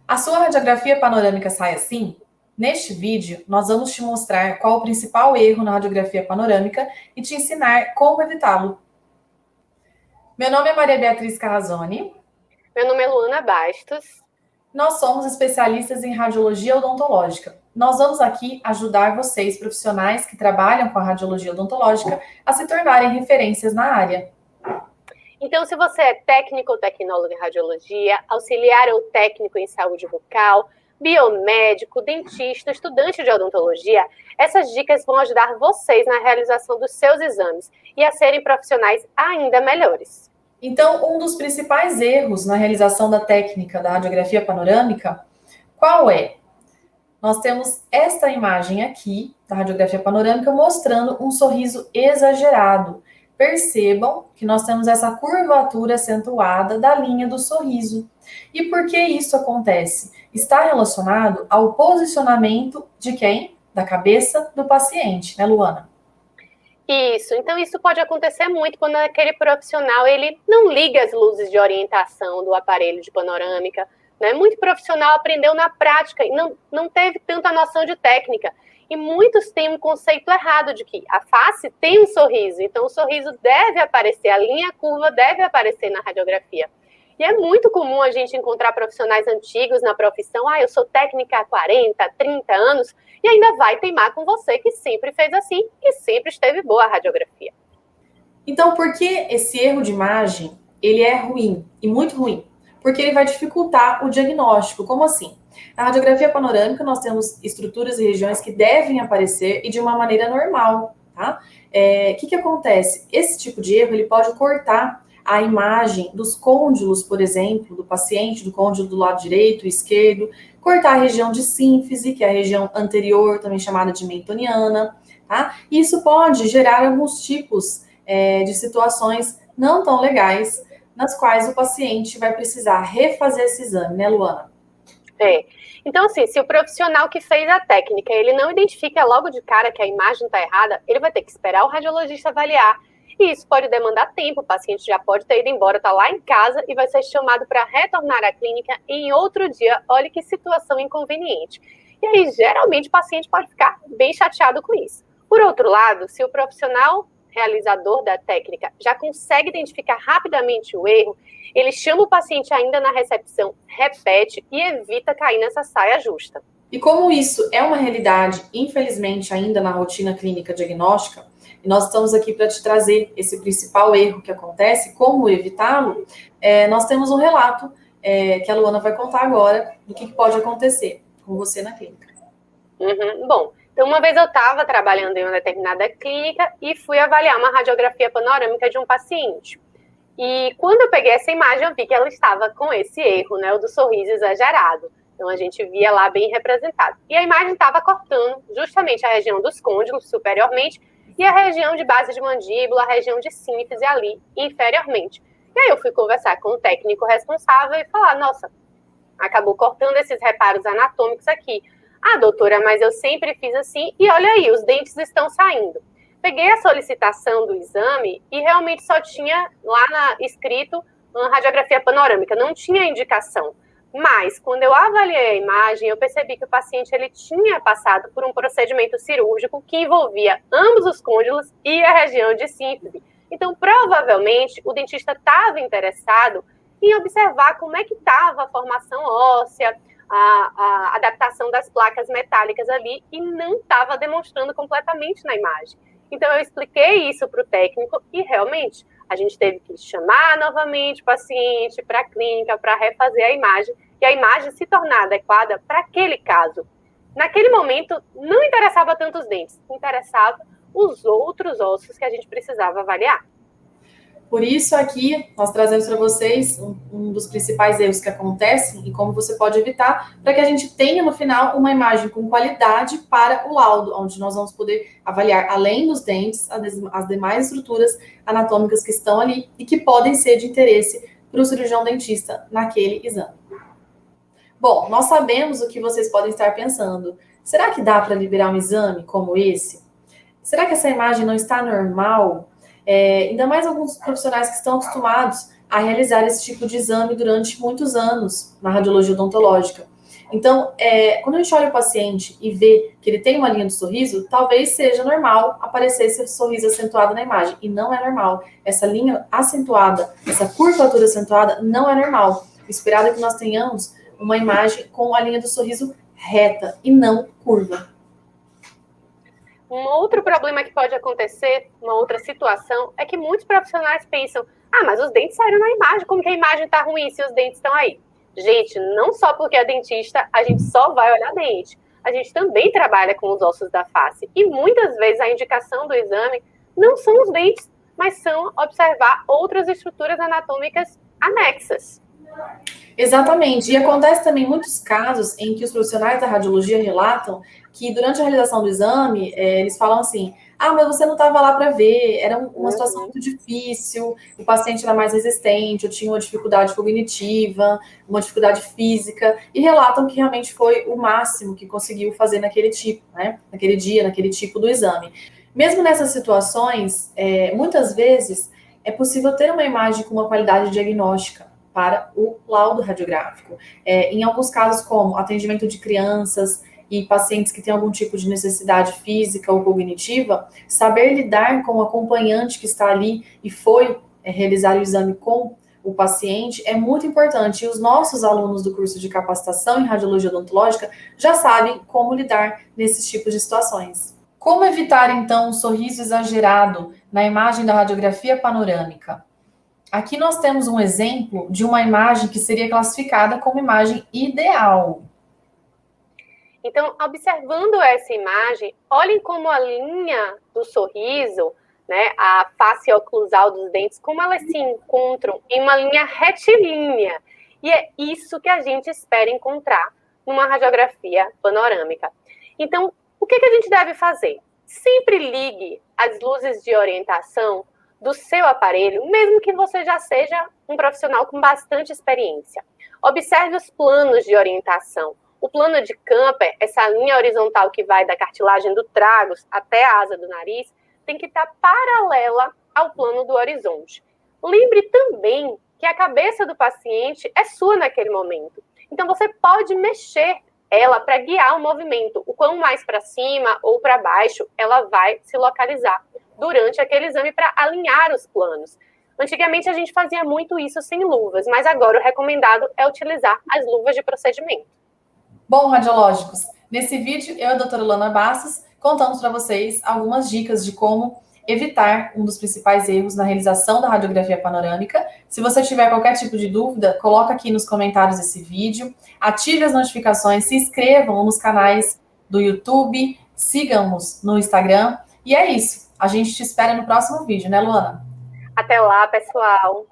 A sua radiografia panorâmica sai assim? Neste vídeo, nós vamos te mostrar qual o principal erro na radiografia panorâmica e te ensinar como evitá-lo. Meu nome é Maria Beatriz Carrazone. Meu nome é Luana Bastos. Nós somos especialistas em radiologia odontológica. Nós vamos aqui ajudar vocês, profissionais que trabalham com a radiologia odontológica, a se tornarem referências na área. Então, se você é técnico ou tecnólogo em radiologia, auxiliar ou técnico em saúde bucal, biomédico, dentista, estudante de odontologia, essas dicas vão ajudar vocês na realização dos seus exames e a serem profissionais ainda melhores. Então, um dos principais erros na realização da técnica da radiografia panorâmica, qual é? Nós temos esta imagem aqui da radiografia panorâmica mostrando um sorriso exagerado. Percebam que nós temos essa curvatura acentuada da linha do sorriso. E por que isso acontece? Está relacionado ao posicionamento de quem? Da cabeça do paciente, né, Luana? Isso, então isso pode acontecer muito quando aquele profissional ele não liga as luzes de orientação do aparelho de panorâmica, né? Muito profissional aprendeu na prática e não teve tanta noção de técnica. E muitos têm um conceito errado de que a face tem um sorriso, então o sorriso deve aparecer, a linha curva deve aparecer na radiografia. E é muito comum a gente encontrar profissionais antigos na profissão, eu sou técnica há 40, 30 anos, e ainda vai teimar com você que sempre fez assim e sempre esteve boa a radiografia. Então, por que esse erro de imagem, ele é ruim, e muito ruim? Porque ele vai dificultar o diagnóstico. Como assim? Na radiografia panorâmica, nós temos estruturas e regiões que devem aparecer e de uma maneira normal, tá? Que acontece? Esse tipo de erro, ele pode cortar a imagem dos côndilos, por exemplo, do paciente, do côndilo do lado direito e esquerdo, cortar a região de sínfise, que é a região anterior, também chamada de mentoniana, tá? E isso pode gerar alguns tipos de situações não tão legais, nas quais o paciente vai precisar refazer esse exame, né, Luana? Então, assim, se o profissional que fez a técnica, ele não identifica logo de cara que a imagem está errada, ele vai ter que esperar o radiologista avaliar. E isso pode demandar tempo, o paciente já pode ter ido embora, está lá em casa e vai ser chamado para retornar à clínica em outro dia. Olha que situação inconveniente. E aí, geralmente, o paciente pode ficar bem chateado com isso. Por outro lado, se o profissional realizador da técnica já consegue identificar rapidamente o erro, ele chama o paciente ainda na recepção, repete e evita cair nessa saia justa. E como isso é uma realidade, infelizmente, ainda na rotina clínica diagnóstica, e nós estamos aqui para te trazer esse principal erro que acontece, como evitá-lo, nós temos um relato que a Luana vai contar agora do que pode acontecer com você na clínica. Bom, então uma vez eu estava trabalhando em uma determinada clínica e fui avaliar uma radiografia panorâmica de um paciente. E quando eu peguei essa imagem, eu vi que ela estava com esse erro, né, o do sorriso exagerado. Então a gente via lá bem representado. E a imagem estava cortando justamente a região dos côndilos superiormente e a região de base de mandíbula, a região de sínfise ali inferiormente. E aí eu fui conversar com o técnico responsável e falar, nossa, acabou cortando esses reparos anatômicos aqui. Doutora, mas eu sempre fiz assim e olha aí, os dentes estão saindo. Peguei a solicitação do exame e realmente só tinha lá escrito uma radiografia panorâmica, não tinha indicação. Mas, quando eu avaliei a imagem, eu percebi que o paciente ele tinha passado por um procedimento cirúrgico que envolvia ambos os côndilos e a região de sínfise. Então, provavelmente, o dentista estava interessado em observar como é que estava a formação óssea, a adaptação das placas metálicas ali, e não estava demonstrando completamente na imagem. Então, eu expliquei isso para o técnico e, realmente, a gente teve que chamar novamente o paciente para a clínica para refazer a imagem e a imagem se tornar adequada para aquele caso. Naquele momento, não interessava tanto os dentes, interessava os outros ossos que a gente precisava avaliar. Por isso, aqui, nós trazemos para vocês um dos principais erros que acontecem e como você pode evitar, para que a gente tenha, no final, uma imagem com qualidade para o laudo, onde nós vamos poder avaliar, além dos dentes, as demais estruturas anatômicas que estão ali e que podem ser de interesse para o cirurgião dentista naquele exame. Bom, nós sabemos o que vocês podem estar pensando. Será que dá para liberar um exame como esse? Será que essa imagem não está normal? Ainda mais alguns profissionais que estão acostumados a realizar esse tipo de exame durante muitos anos na radiologia odontológica. Então, quando a gente olha o paciente e vê que ele tem uma linha do sorriso, talvez seja normal aparecer esse sorriso acentuado na imagem. E não é normal. Essa linha acentuada, essa curvatura acentuada, não é normal. O esperado é que nós tenhamos uma imagem com a linha do sorriso reta e não curva. Um outro problema que pode acontecer, uma outra situação, é que muitos profissionais pensam: mas os dentes saíram na imagem, como que a imagem está ruim se os dentes estão aí? Gente, não só porque é dentista, a gente só vai olhar dente. A gente também trabalha com os ossos da face. E muitas vezes a indicação do exame não são os dentes, mas são observar outras estruturas anatômicas anexas. Exatamente. E acontece também muitos casos em que os profissionais da radiologia relatam que durante a realização do exame, eles falam assim: mas você não estava lá para ver, era uma situação muito difícil, o paciente era mais resistente, eu tinha uma dificuldade cognitiva, uma dificuldade física, e relatam que realmente foi o máximo que conseguiu fazer naquele tipo, né? Naquele dia, naquele tipo do exame. Mesmo nessas situações, muitas vezes é possível ter uma imagem com uma qualidade diagnóstica para o laudo radiográfico. Em alguns casos, como atendimento de crianças e pacientes que têm algum tipo de necessidade física ou cognitiva, saber lidar com o acompanhante que está ali e foi realizar o exame com o paciente é muito importante. E os nossos alunos do curso de capacitação em radiologia odontológica já sabem como lidar nesses tipos de situações. Como evitar, então, um sorriso exagerado na imagem da radiografia panorâmica? Aqui nós temos um exemplo de uma imagem que seria classificada como imagem ideal. Então, observando essa imagem, olhem como a linha do sorriso, né, a face oclusal dos dentes, como elas se encontram em uma linha retilínea. E é isso que a gente espera encontrar numa radiografia panorâmica. Então, o que a gente deve fazer? Sempre ligue as luzes de orientação do seu aparelho, mesmo que você já seja um profissional com bastante experiência. Observe os planos de orientação. O plano de Camper, essa linha horizontal que vai da cartilagem do tragus até a asa do nariz, tem que estar paralela ao plano do horizonte. Lembre também que a cabeça do paciente é sua naquele momento. Então, você pode mexer ela para guiar o movimento. O quão mais para cima ou para baixo, ela vai se localizar durante aquele exame para alinhar os planos. Antigamente, a gente fazia muito isso sem luvas, mas agora o recomendado é utilizar as luvas de procedimento. Bom, radiológicos, nesse vídeo eu e a doutora Lana Bastos contamos para vocês algumas dicas de como evitar um dos principais erros na realização da radiografia panorâmica. Se você tiver qualquer tipo de dúvida, coloca aqui nos comentários desse vídeo, ative as notificações, se inscrevam nos canais do YouTube, sigam-nos no Instagram, e é isso. A gente te espera no próximo vídeo, né, Luana? Até lá, pessoal!